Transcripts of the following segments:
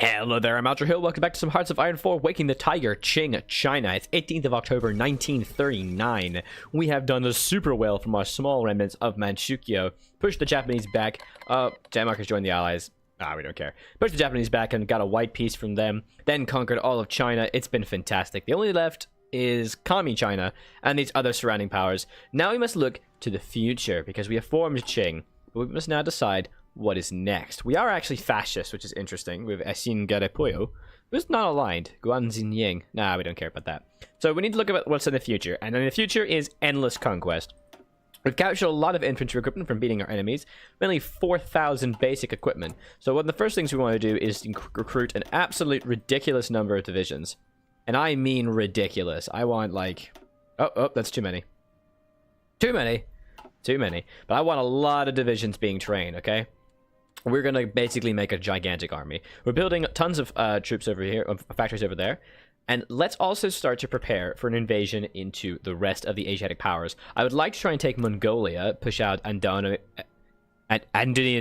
Hello there, I'm Manchukuo. Welcome back to some Hearts of Iron 4, Waking the Tiger, Qing, China. It's 18th of October, 1939. We have done super well from our small remnants of Manchukuo. Pushed the Japanese back. Denmark has joined the Allies. We don't care. Pushed the Japanese back and got a white piece from them. Then conquered all of China. It's been fantastic. The only left is Commie China and these other surrounding powers. Now we must look to the future because we have formed Qing. But we must now decide what is next. We are actually fascist, which is interesting. We have Esin Garepoyo, who's not aligned. Guanxin Ying. Nah, we don't care about that. So we need to look at what's in the future. And in the future is endless conquest. We've captured a lot of infantry equipment from beating our enemies. Mainly 4,000 basic equipment. So one of the first things we want to do is recruit an absolute ridiculous number of divisions. And I mean ridiculous. I want like... Oh, that's too many. Too many. But I want a lot of divisions being trained, okay? We're going to basically make a gigantic army. We're building tons of troops over here, factories over there. And let's also start to prepare for an invasion into the rest of the Asiatic powers. I would like to try and take Mongolia, push out Andoni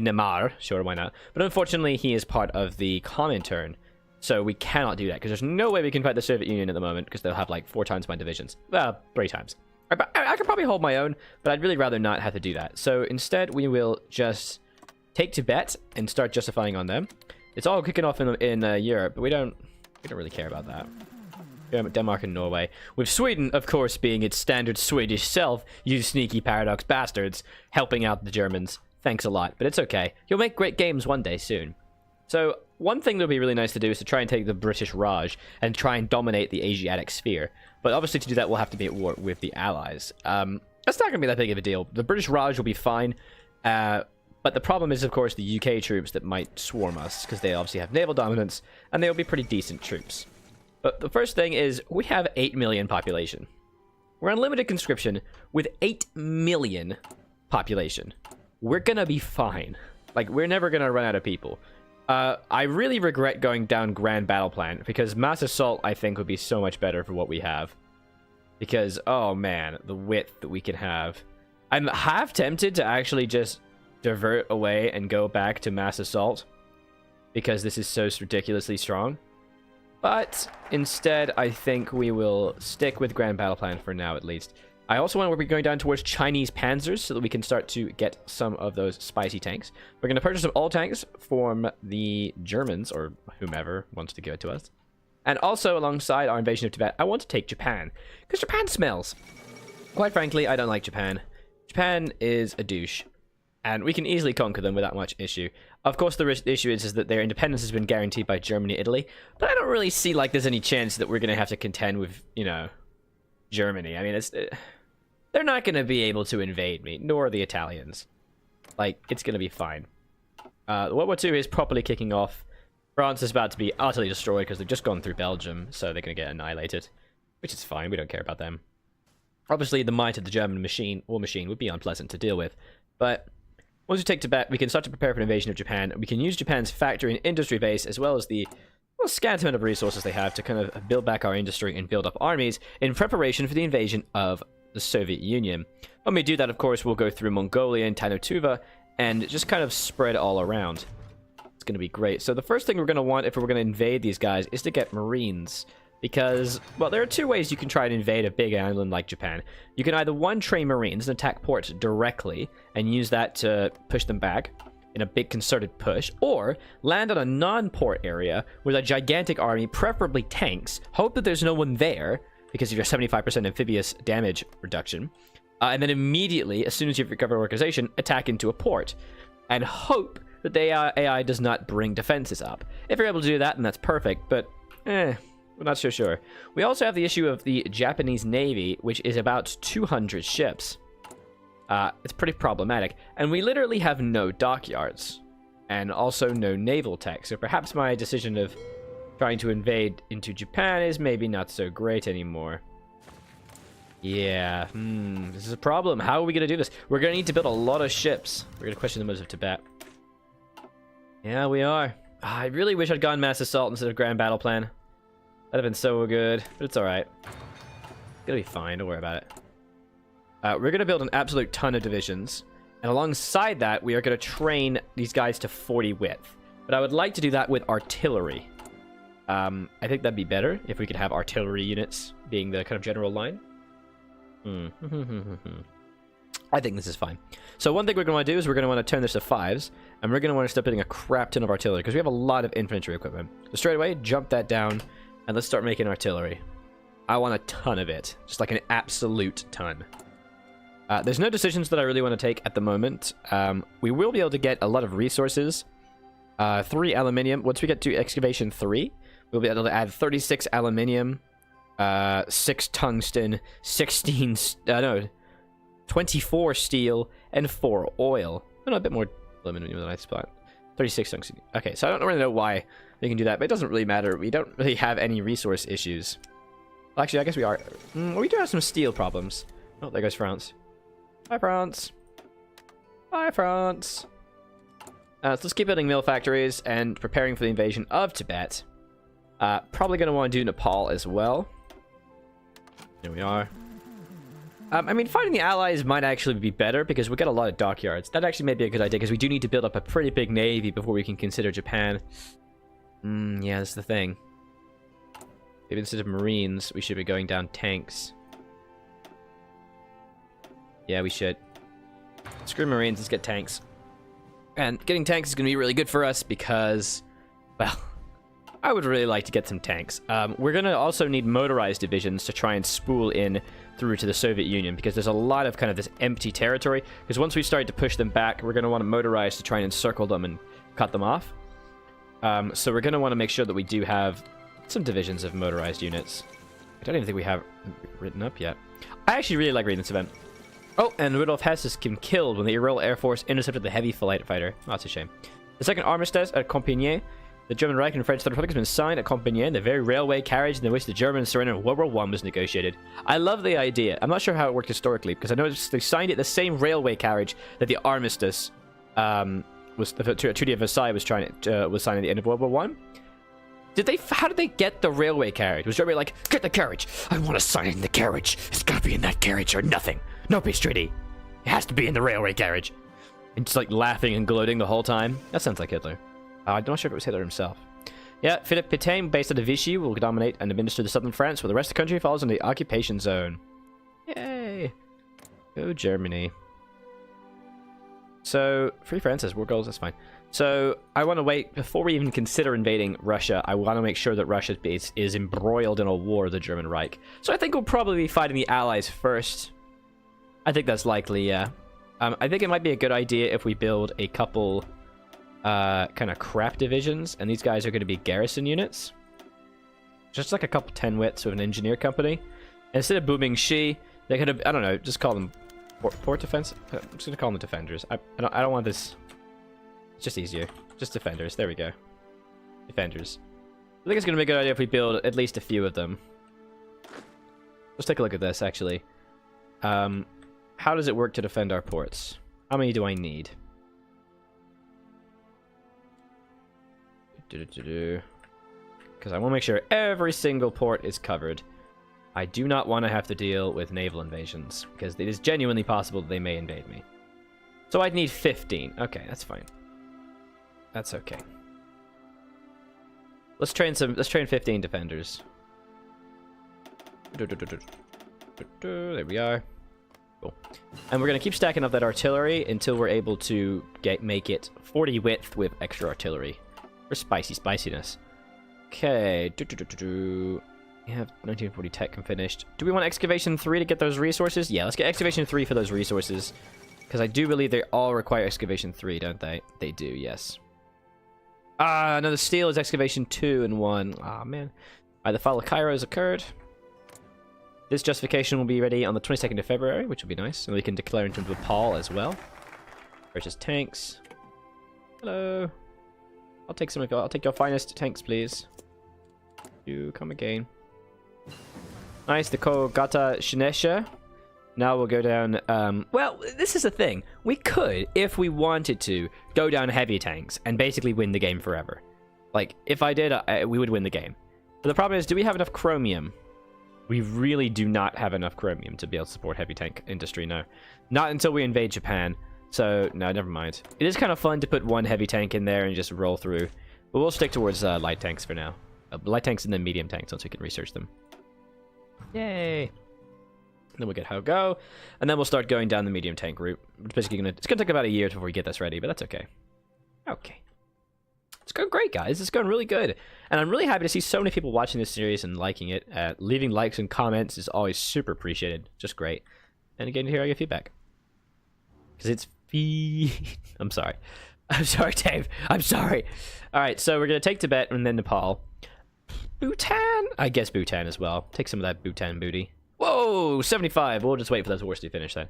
Namar. Sure, why not? But unfortunately, he is part of the Comintern. So we cannot do that, because there's no way we can fight the Soviet Union at the moment, because they'll have like 4 times my divisions. Well, 3 times. I could probably hold my own, but I'd really rather not have to do that. So instead, we will just take Tibet and start justifying on them. It's all kicking off in Europe, but we don't really care about that. Denmark and Norway, with Sweden, of course, being its standard Swedish self, you sneaky paradox bastards, helping out the Germans. Thanks a lot, but it's okay. You'll make great games one day soon. So one thing that would be really nice to do is to try and take the British Raj and try and dominate the Asiatic sphere. But obviously to do that, we'll have to be at war with the Allies. That's not going to be that big of a deal. The British Raj will be fine. But the problem is, of course, the UK troops that might swarm us, because they obviously have naval dominance, and they'll be pretty decent troops. But the first thing is, we have 8 million population. We're on limited conscription with 8 million population. We're gonna be fine. Like, we're never gonna run out of people. I really regret going down Grand Battle Plan, because Mass Assault, I think, would be so much better for what we have. Because, oh man, the width that we can have. I'm half tempted to actually just divert away and go back to Mass Assault, because this is so ridiculously strong. But instead, I think we will stick with Grand Battle Plan for now, at least. I also want to be going down towards Chinese panzers so that we can start to get some of those spicy tanks. We're going to purchase all tanks from the Germans, or whomever wants to give it to us. And also, alongside our invasion of Tibet, I want to take Japan, because Japan smells. Quite frankly, I don't like Japan. Japan is a douche, and we can easily conquer them without much issue. Of course, the issue is that their independence has been guaranteed by Germany and Italy, but I don't really see like there's any chance that we're going to have to contend with, you know, Germany. I mean, they're not going to be able to invade me, nor the Italians. Like, it's going to be fine. World War II is properly kicking off. France is about to be utterly destroyed because they've just gone through Belgium, so they're going to get annihilated, which is fine. We don't care about them. Obviously, the might of the German war machine would be unpleasant to deal with, but once we take Tibet, we can start to prepare for an invasion of Japan. We can use Japan's factory and industry base, as well as the scant amount of resources they have to kind of build back our industry and build up armies in preparation for the invasion of the Soviet Union. When we do that, of course, we'll go through Mongolia and Tanautuva and just kind of spread all around. It's going to be great. So the first thing we're going to want if we're going to invade these guys is to get Marines. Because, well, there are 2 ways you can try and invade a big island like Japan. You can either, 1, train Marines and attack ports directly and use that to push them back in a big concerted push, or land on a non-port area with a gigantic army, preferably tanks, hope that there's no one there because of your 75% amphibious damage reduction, and then immediately, as soon as you've recovered organization, attack into a port, and hope that the AI does not bring defenses up. If you're able to do that, then that's perfect, but we're not so sure. We also have the issue of the Japanese Navy, which is about 200 ships. It's pretty problematic. And we literally have no dockyards. And also no naval tech. So perhaps my decision of trying to invade into Japan is maybe not so great anymore. Yeah, this is a problem. How are we going to do this? We're going to need to build a lot of ships. We're going to question the motives of Tibet. Yeah, we are. I really wish I'd gone Mass Assault instead of Grand Battle Plan. That'd have been so good, but it's alright. It's gonna be fine, don't worry about it. We're gonna build an absolute ton of divisions, and alongside that, we are gonna train these guys to 40 width. But I would like to do that with artillery. I think that'd be better if we could have artillery units being the kind of general line. I think this is fine. So one thing we're going to want to do is we're going to want to turn this to 5s, and we're going to want to start putting a crap ton of artillery, because we have a lot of infantry equipment. So straight away, jump that down, and let's start making artillery. I want a ton of it, just like an absolute ton. There's no decisions that I really want to take at the moment. We will be able to get a lot of resources. 3 aluminium. Once we get to excavation 3, we'll be able to add 36 aluminium, 6 tungsten, 24 steel, and 4 oil. A bit more aluminum than I thought. 36 tungsten. Okay, so I don't really know why we can do that, but it doesn't really matter. We don't really have any resource issues. Well, actually, I guess we are. We do have some steel problems. Oh, there goes France. Bye, France. Bye, France. So let's keep building mill factories and preparing for the invasion of Tibet. Probably going to want to do Nepal as well. There we are. I mean, fighting the Allies might actually be better because we get a lot of dockyards. That actually may be a good idea because we do need to build up a pretty big navy before we can consider Japan. Yeah, that's the thing. Maybe instead of Marines, we should be going down tanks. Yeah, we should. Screw Marines, let's get tanks. And getting tanks is going to be really good for us because, well, I would really like to get some tanks. We're going to also need motorized divisions to try and spool in through to the Soviet Union because there's a lot of kind of this empty territory. Because once we start to push them back, we're going to want to motorize to try and encircle them and cut them off. So we're going to want to make sure that we do have some divisions of motorized units. I don't even think we have written up yet. I actually really like reading this event. Oh, and Rudolf Hess is killed when the Ural Air Force intercepted the heavy fighter. Oh, that's a shame. The second armistice at Compiègne. The German Reich and French Third Republic has been signed at Compiègne, the very railway carriage in which the German surrender in World War I was negotiated. I love the idea. I'm not sure how it worked historically, because I noticed they signed it the same railway carriage that the armistice was the Treaty of Versailles was signed at the end of World War I. How did they get the railway carriage? Was Germany like, get the carriage? I want to sign it in the carriage. It's got to be in that carriage or nothing. No peace treaty. It has to be in the railway carriage. And just like laughing and gloating the whole time. That sounds like Hitler. I'm not sure if it was Hitler himself. Yeah, Philippe Pétain, based out of Vichy, will dominate and administer the southern France, where the rest of the country falls into the occupation zone. Yay! Go Germany. So, Free France has war goals, that's fine. So, I want to wait, before we even consider invading Russia, I want to make sure that Russia is embroiled in a war with the German Reich. So I think we'll probably be fighting the Allies first. I think that's likely, yeah. I think it might be a good idea if we build a couple kind of crap divisions, and these guys are going to be garrison units. Just like a couple 10 wits with an engineer company. And instead of booming Shi, they could have, I don't know, just call them port defense. I'm just going to call them defenders. I don't want this. It's just easier. Just defenders. There we go. Defenders. I think it's going to be a good idea if we build at least a few of them. Let's take a look at this, actually. How does it work to defend our ports? How many do I need? Because I want to make sure every single port is covered. I do not want to have to deal with naval invasions, because it is genuinely possible that they may invade me. So I'd need 15. Okay, that's fine. That's okay. Let's train 15 defenders. There we are. Cool. And we're going to keep stacking up that artillery until we're able to make it 40 width with extra artillery. For spiciness. Okay. We have 1940 tech finished. Do we want excavation 3 to get those resources? Yeah, let's get excavation 3 for those resources. Because I do believe they all require excavation 3, don't they? They do, yes. No, the steel is excavation 2 and 1. Ah, man. Alright, the fall of Cairo has occurred. This justification will be ready on the 22nd of February, which will be nice. And we can declare into Nepal as well. Purchase tanks. Hello. I'll take some of I'll take your finest tanks, please. You come again. Nice, the Kogata Shinesha. Now we'll go down, well, this is the thing. We could, if we wanted to, go down heavy tanks and basically win the game forever. Like, if I did, we would win the game. But the problem is, do we have enough chromium? We really do not have enough chromium to be able to support heavy tank industry, no. Not until we invade Japan. So, no, never mind. It is kind of fun to put one heavy tank in there and just roll through. But we'll stick towards light tanks for now. Light tanks and then medium tanks once we can research them. Yay! Then we'll get how go, and then we'll start going down the medium tank route. It's basically it's gonna take about a year before we get this ready, but that's okay. Okay. It's going great, guys. It's going really good. And I'm really happy to see so many people watching this series and liking it. Leaving likes and comments is always super appreciated. Just great. And again, here I get feedback. Because it's I'm sorry. I'm sorry, Dave. I'm sorry. All right, so we're going to take Tibet and then Nepal. Bhutan? I guess Bhutan as well. Take some of that Bhutan booty. Whoa, 75. We'll just wait for those wars to finish then.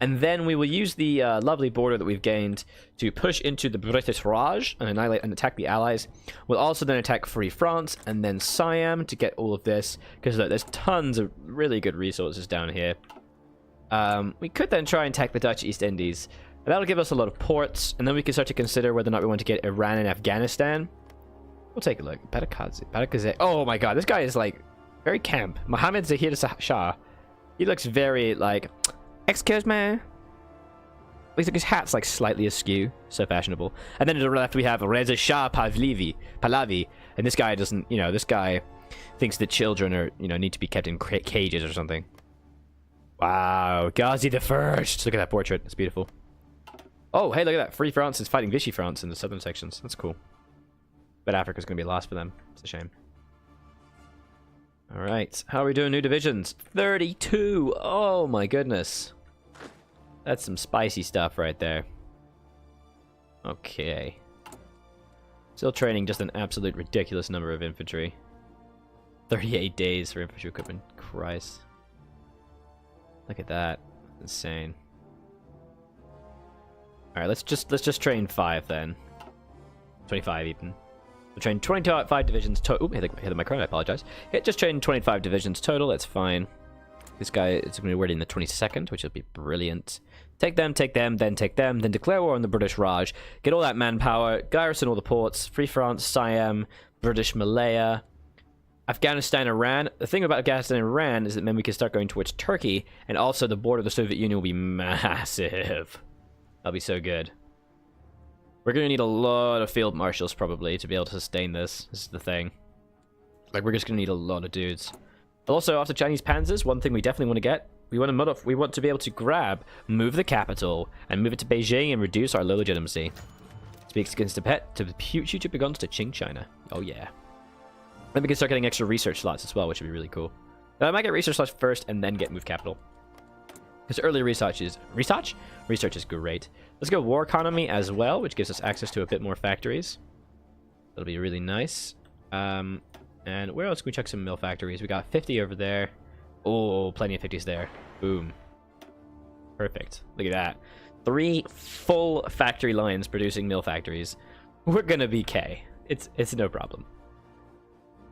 And then we will use the lovely border that we've gained to push into the British Raj and annihilate and attack the allies. We'll also then attack Free France and then Siam to get all of this, because there's tons of really good resources down here. We could then try and attack the Dutch East Indies. And that'll give us a lot of ports, and then we can start to consider whether or not we want to get Iran and Afghanistan. We'll take a look. Barakazeh. Oh my god, this guy is like very camp. Mohammed Zahir Shah. He looks very like, excuse me. His hat's like slightly askew. So fashionable. And then to the left we have Reza Shah Pahlavi. And this guy doesn't, this guy thinks that children are, need to be kept in cages or something. Wow, Ghazi the First. Look at that portrait. It's beautiful. Oh, hey, look at that. Free France is fighting Vichy France in the southern sections. That's cool. But Africa's going to be lost for them. It's a shame. Alright, how are we doing new divisions? 32! Oh my goodness. That's some spicy stuff right there. Okay. Still training just an absolute ridiculous number of infantry. 38 days for infantry equipment. Christ. Look at that. Insane. Alright, let's just train 5 then. 25 even. We'll train 25 divisions total. Hit the microphone, I apologize. Just train 25 divisions total, that's fine. This guy is going to be ready in the 22nd, which will be brilliant. Take them, then take them, then declare war on the British Raj. Get all that manpower, garrison all the ports, Free France, Siam, British Malaya, Afghanistan, Iran. The thing about Afghanistan and Iran is that then we can start going towards Turkey, and also the border of the Soviet Union will be massive. That'll be so good. We're going to need a lot of field marshals, probably, to be able to sustain this. This is the thing. Like, we're just going to need a lot of dudes. Also, after Chinese panzers, one thing we definitely want to get, we want to be able to move the capital, and move it to Beijing and reduce our low legitimacy. Speaks against Tibet to the future begons to Qing China. Oh, yeah. Then we can start getting extra research slots as well, which would be really cool. I might get research slots first, and then get move capital. Because early research is... Research is great. Let's go war economy as well, which gives us access to a bit more factories. That'll be really nice. And where else can we check some mill factories? We got 50 over there. Oh, plenty of 50s there. Boom. Perfect. Look at that. 3 full factory lines producing mill factories. We're gonna be K. It's no problem.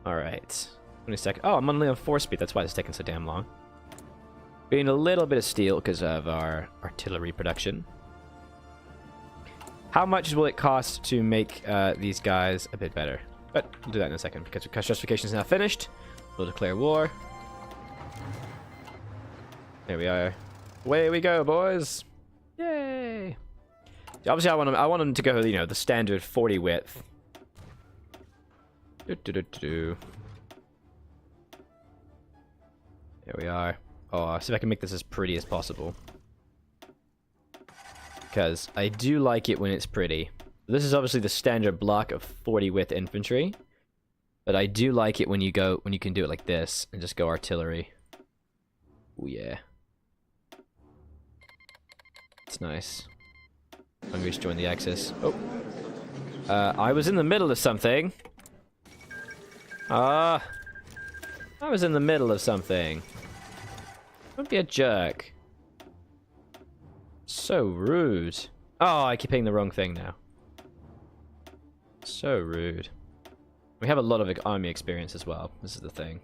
Alright. 22nd. Oh, I'm only on 4 speed. That's why it's taking so damn long. We need a little bit of steel because of our artillery production. How much will it cost to make these guys a bit better? But we'll do that in a second, because justification is now finished. We'll declare war. There we are. Away we go, boys! Yay! Obviously, I want them to go, the standard 40 width. There we are. Oh, I'll see if I can make this as pretty as possible. Because I do like it when it's pretty. This is obviously the standard block of 40 width infantry. But I do like it when you can do it like this and just go artillery. Oh yeah. It's nice. Hungary's joined the Axis. Oh. I was in the middle of something. I was in the middle of something. Don't be a jerk. So rude. Oh, I keep hitting the wrong thing now. So rude. We have a lot of army experience as well. This is the thing.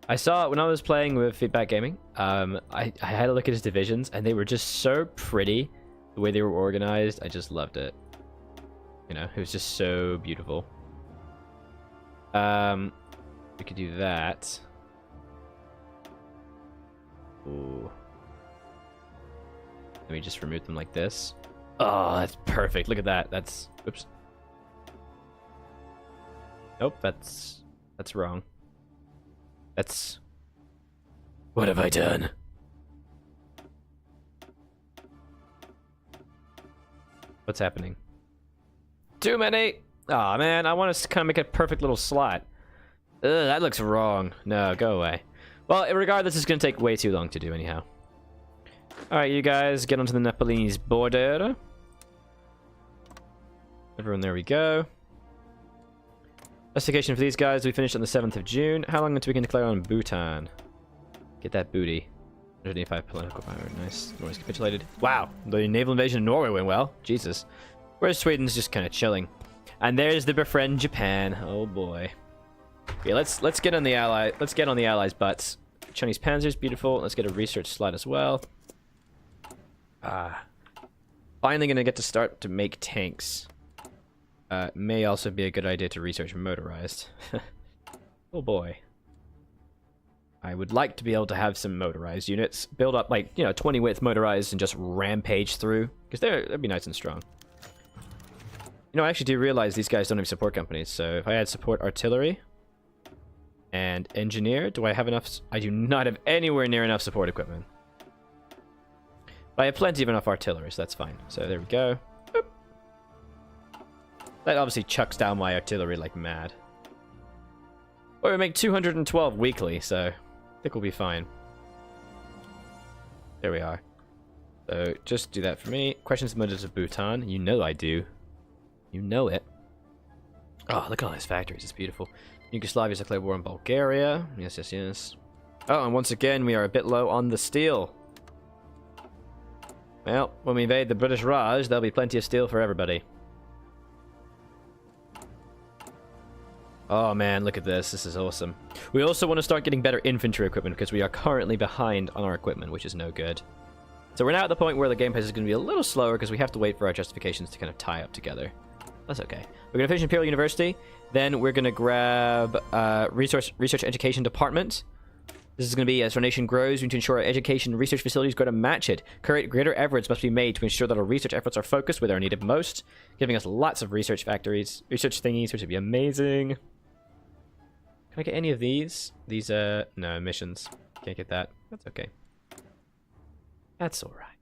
I saw it when I was playing with Feedback Gaming. I had a look at his divisions, and they were just so pretty. The way they were organized, I just loved it. It was just so beautiful. We could do that. Ooh. Let me just remove them like this. Oh, that's perfect. Look at that. That's... Oops. Nope, that's wrong. That's... What have I done? What's happening? Too many! Aw, man, I want to kind of make a perfect little slot. Ugh, that looks wrong. No, go away. Well, regardless, it's going to take way too long to do anyhow. Alright, you guys, get onto the Nepalese border. Everyone, there we go. Investigation for these guys, we finished on the 7th of June. How long until we can declare on Bhutan? Get that booty. 185 political power. Nice. Norway's capitulated. Wow, the naval invasion of Norway went well. Jesus. Whereas Sweden's just kind of chilling. And there's the befriend Japan. Oh boy. Okay, let's get on the ally. Let's get on the allies' butts. Chinese Panzer's beautiful. Let's get a research slot as well. Finally gonna get to start to make tanks. May also be a good idea to research motorized. Oh boy. I would like to be able to have some motorized units. Build up, like, you know, 20 width motorized and just rampage through. Because that'd be nice and strong. You know, I actually do realize these guys don't have support companies. So if I had support artillery and engineer, do I have enough? I do not have anywhere near enough support equipment. But I have plenty of enough artillery, so that's fine. So there we go. Boop. That obviously chucks down my artillery like mad. Well, we make 212 weekly, so I think we'll be fine. There we are. So just do that for me. Questions motives of Bhutan. You know I do. You know it. Oh, look at all these factories. It's beautiful. Yugoslavia's declared war on Bulgaria. Yes, yes, yes. Oh, and once again, we are a bit low on the steel. Well, when we invade the British Raj, there'll be plenty of steel for everybody. Oh man, look at this. This is awesome. We also want to start getting better infantry equipment because we are currently behind on our equipment, which is no good. So we're now at the point where the game pace is going to be a little slower because we have to wait for our justifications to kind of tie up together. That's okay. We're going to finish Imperial University. Then we're going to grab Research Education Department. This is going to be, as our nation grows, we need to ensure our education and research facilities go to match it. Greater efforts must be made to ensure that our research efforts are focused where they're needed most, giving us lots of research factories, research thingies, which would be amazing. Can I get any of these? These, no, missions. Can't get that. That's okay. That's alright.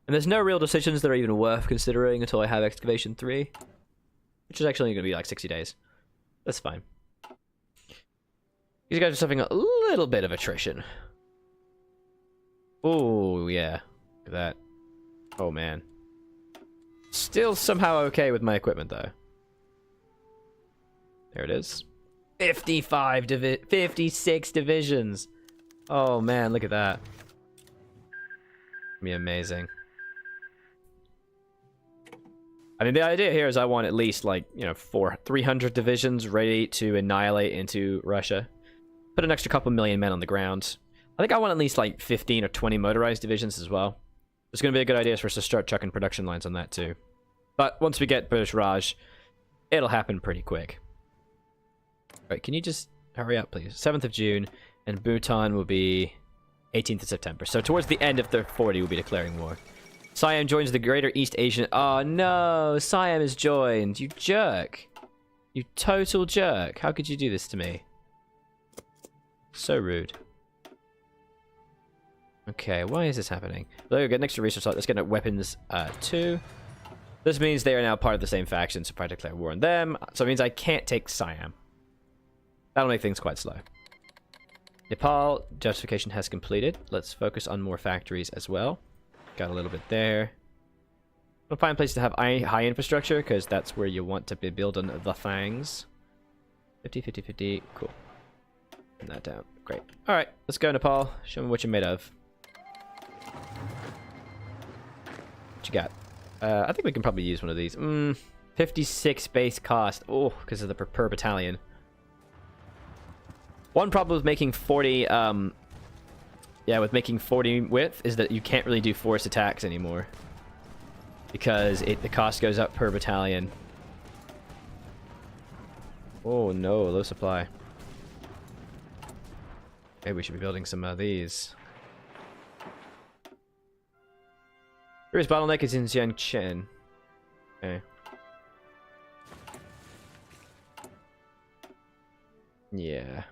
And there's no real decisions that are even worth considering until I have Excavation 3. Which is actually going to be like 60 days. That's fine. These guys are suffering a little bit of attrition. Oh, yeah. Look at that. Oh, man. Still somehow okay with my equipment, though. There it is. 56 divisions. Oh, man, look at that. Be amazing. I mean, the idea here is I want at least, like, you know, 300 divisions ready to annihilate into Russia. Put an extra couple million men on the ground. I think I want at least, like, 15 or 20 motorized divisions as well. It's going to be a good idea for us to start chucking production lines on that, too. But once we get British Raj, it'll happen pretty quick. Alright, can you just hurry up, please? 7th of June, and Bhutan will be 18th of September. So towards the end of the 40, we'll be declaring war. Siam joins the Greater East Asian... Oh, no! Siam is joined! You jerk! You total jerk! How could you do this to me? So rude. Okay, why is this happening? Let's get next to research slot. Let's get weapons 2. This means they are now part of the same faction, so if I declare war on them, so it means I can't take Siam. That'll make things quite slow. Nepal, justification has completed. Let's focus on more factories as well. Got a little bit there. We'll find a place to have high infrastructure, because that's where you want to be building the things. 50, 50, 50. Cool. Put that down. Great. Alright, let's go, Nepal. Show me what you're made of. What you got? I think we can probably use one of these. 56 base cost. Oh, because of the per battalion. One problem with making 40, with making 40 width is that you can't really do force attacks anymore. Because the cost goes up per battalion. Oh no, low supply. Maybe we should be building some of these. Greatest bottleneck is in Jiangchen. Okay. Yeah.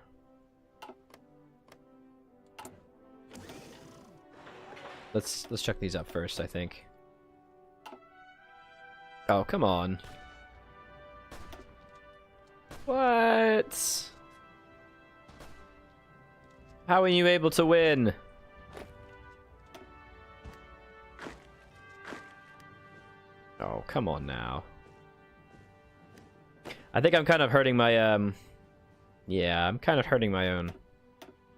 Let's check these up first, I think. Oh, come on. What? How are you able to win? Oh, come on now. I think I'm kind of hurting my, yeah, I'm kind of hurting my own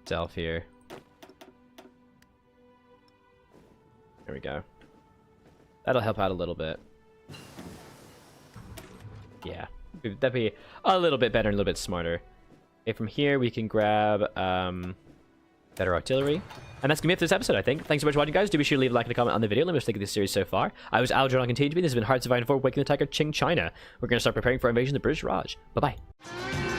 self here. There we go. That'll help out a little bit. Yeah, that'd be a little bit better and a little bit smarter. Okay, from here we can grab better artillery. And that's gonna be it for this episode, I think. Thanks so much for watching, guys. Do be sure to leave a like and a comment on the video. Let me know what you think of this series so far. I was Algernon, I'll continue to be. This has been Hearts of Iron 4, Waking the Tiger, Qing, China. We're gonna start preparing for invasion of the British Raj. Bye-bye.